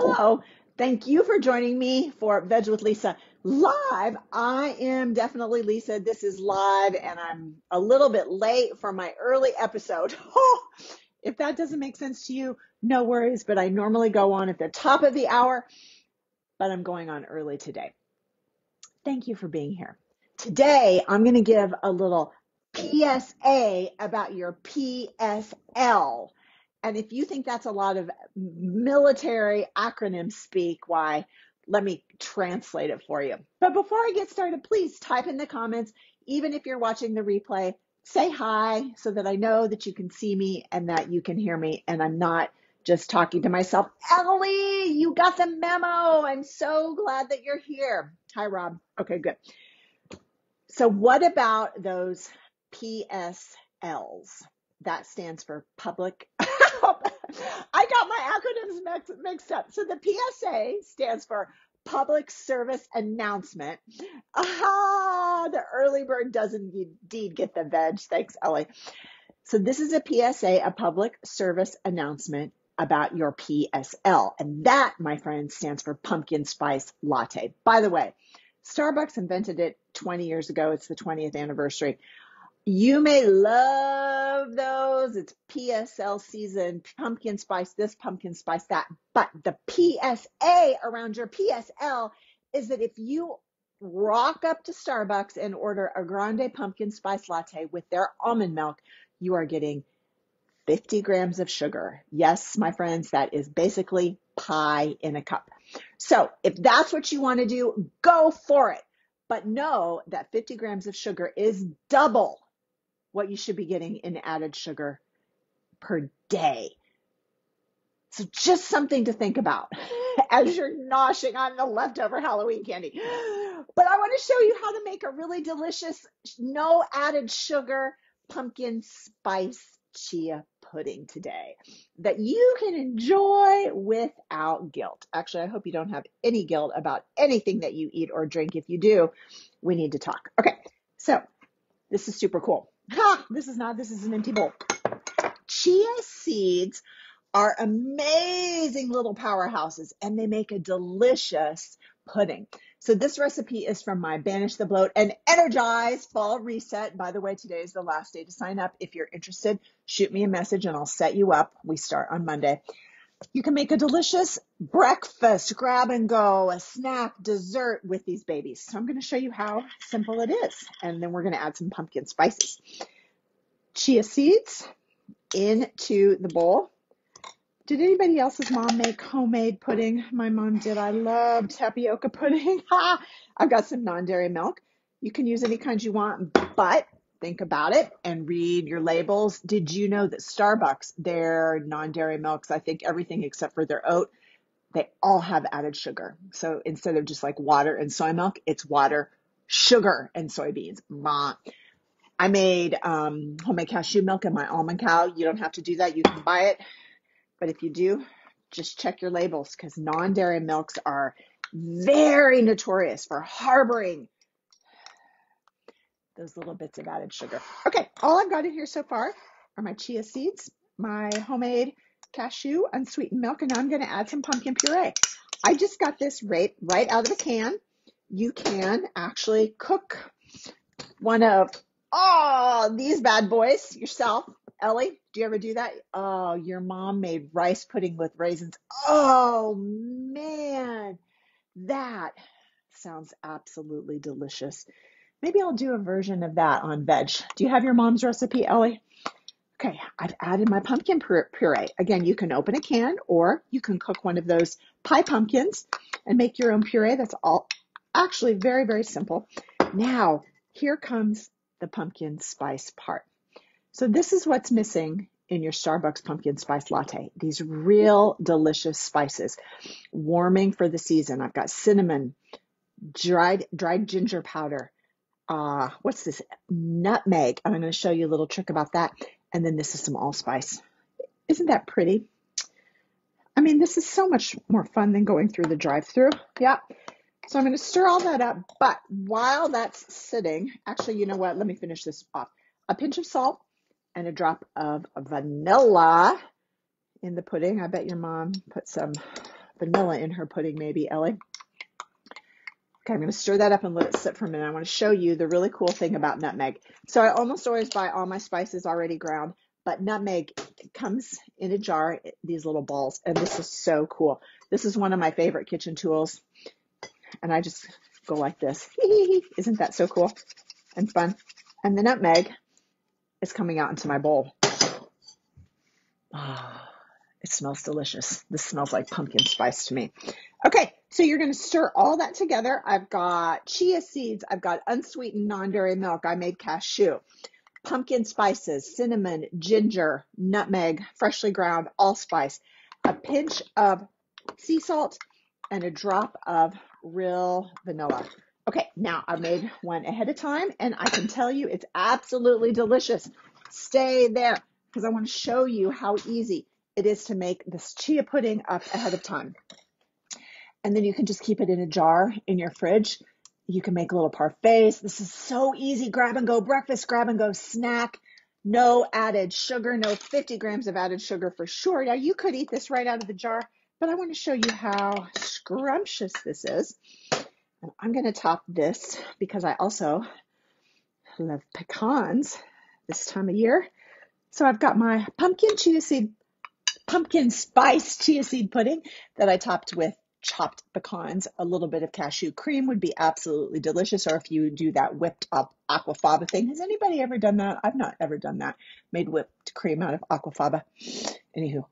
Hello. Thank you for joining me for Veg with Lisa live. I am definitely Lisa. This is live and I'm a little bit late for my early episode. If that doesn't make sense to you, no worries, but I normally go on at the top of the hour, but I'm going on early today. Thank you for being here. Today, I'm going to give a little PSA about your PSL. And if you think that's a lot of military acronym speak, why, let me translate it for you. But before I get started, please type in the comments, even if you're watching the replay, say hi so that I know that you can see me and that you can hear me and I'm not just talking to myself. Ellie, you got the memo. I'm so glad that you're here. Hi, Rob. Okay, good. So what about those PSLs? That stands for public. I got my acronyms mixed up. So the PSA stands for Public Service Announcement. Aha, the early bird does indeed get the veg. Thanks, Ellie. So this is a PSA, a public service announcement about your PSL. And that, my friends, stands for Pumpkin Spice Latte. By the way, Starbucks invented it 20 years ago. It's the 20th anniversary. You may love those. It's PSL season, pumpkin spice this, pumpkin spice that. But the PSA around your PSL is that if you rock up to Starbucks and order a grande pumpkin spice latte with their almond milk, you are getting 50 grams of sugar. Yes, my friends, that is basically pie in a cup. So if that's what you want to do, go for it. But know that 50 grams of sugar is double what you should be getting in added sugar per day. So just something to think about as you're noshing on the leftover Halloween candy. But I want to show you how to make a really delicious, no added sugar pumpkin spice chia pudding today that you can enjoy without guilt. Actually, I hope you don't have any guilt about anything that you eat or drink. If you do, we need to talk. Okay, so this is super cool. This is an empty bowl. Chia seeds are amazing little powerhouses and they make a delicious pudding. So this recipe is from my Banish the Bloat and Energize Fall Reset. By the way, today is the last day to sign up. If you're interested, shoot me a message and I'll set you up. We start on Monday. You can make a delicious breakfast, grab and go, a snack, dessert with these babies. So I'm going to show you how simple it is. And then we're going to add some pumpkin spices. Chia seeds into the bowl. Did anybody else's mom make homemade pudding? My mom did. I love tapioca pudding. I've got some non-dairy milk. You can use any kind you want, but think about it and read your labels. Did you know that Starbucks, their non-dairy milks, I think everything except for their oat, they all have added sugar. So instead of just like water and soy milk, it's water, sugar, and soybeans. I made homemade cashew milk in my almond cow. You don't have to do that. You can buy it. But if you do, just check your labels because non-dairy milks are very notorious for harboring those little bits of added sugar. Okay, all I've got in here so far are my chia seeds, my homemade cashew unsweetened milk, and now I'm going to add some pumpkin puree. I just got this right out of the can. You can actually cook one of these bad boys yourself. Ellie, do you ever do that? Oh, your mom made rice pudding with raisins. Oh, man, that sounds absolutely delicious. Maybe I'll do a version of that on veg. Do you have your mom's recipe, Ellie? Okay, I've added my pumpkin puree. Again, you can open a can or you can cook one of those pie pumpkins and make your own puree. That's all actually very, very simple. Now, here comes the pumpkin spice part. So this is what's missing in your Starbucks pumpkin spice latte. These real delicious spices, warming for the season. I've got cinnamon, dried ginger powder. What's this? Nutmeg. I'm going to show you a little trick about that. And then this is some allspice. Isn't that pretty? I mean, this is so much more fun than going through the drive-thru. Yeah. So I'm going to stir all that up. But while that's sitting, actually, you know what? Let me finish this off. A pinch of salt and a drop of vanilla in the pudding. I bet your mom put some vanilla in her pudding, maybe, Ellie. Okay, I'm going to stir that up and let it sit for a minute. I want to show you the really cool thing about nutmeg. So I almost always buy all my spices already ground, but nutmeg comes in a jar, these little balls, and this is so cool. This is one of my favorite kitchen tools, and I just go like this. Isn't that so cool and fun? And the nutmeg is coming out into my bowl. Oh, it smells delicious. This smells like pumpkin spice to me. Okay, so you're going to stir all that together. I've got chia seeds. I've got unsweetened non-dairy milk. I made cashew, pumpkin spices, cinnamon, ginger, nutmeg, freshly ground allspice, a pinch of sea salt, and a drop of real vanilla. Okay, now I made one ahead of time, and I can tell you it's absolutely delicious. Stay there because I want to show you how easy it is to make this chia pudding up ahead of time. And then you can just keep it in a jar in your fridge. You can make little parfaits. This is so easy. Grab and go breakfast, grab and go snack. No added sugar, no 50 grams of added sugar for sure. Now you could eat this right out of the jar, but I want to show you how scrumptious this is. And I'm going to top this because I also love pecans this time of year. So I've got my pumpkin spice chia seed pudding that I topped with chopped pecans. A little bit of cashew cream would be absolutely delicious. Or if you do that whipped up aquafaba thing. Has anybody ever done that? I've not ever done that. Made whipped cream out of aquafaba. Anywho.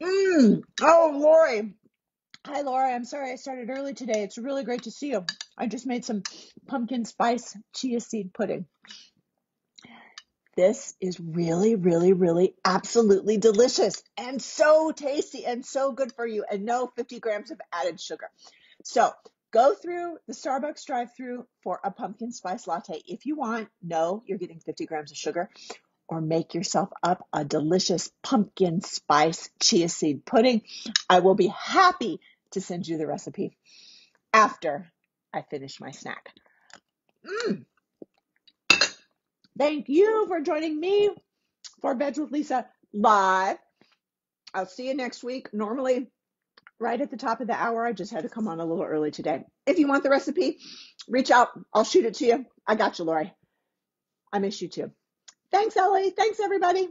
Oh, Lori. Hi, Laura. I'm sorry I started early today. It's really great to see you. I just made some pumpkin spice chia seed pudding. This is really, really, really absolutely delicious and so tasty and so good for you, and no 50 grams of added sugar. So go through the Starbucks drive-through for a pumpkin spice latte if you want. No, you're getting 50 grams of sugar. Or make yourself up a delicious pumpkin spice chia seed pudding. I will be happy to send you the recipe after I finish my snack. Thank you for joining me for Veg with Lisa live. I'll see you next week. Normally, right at the top of the hour. I just had to come on a little early today. If you want the recipe, reach out. I'll shoot it to you. I got you, Lori. I miss you too. Thanks, Ellie. Thanks, everybody.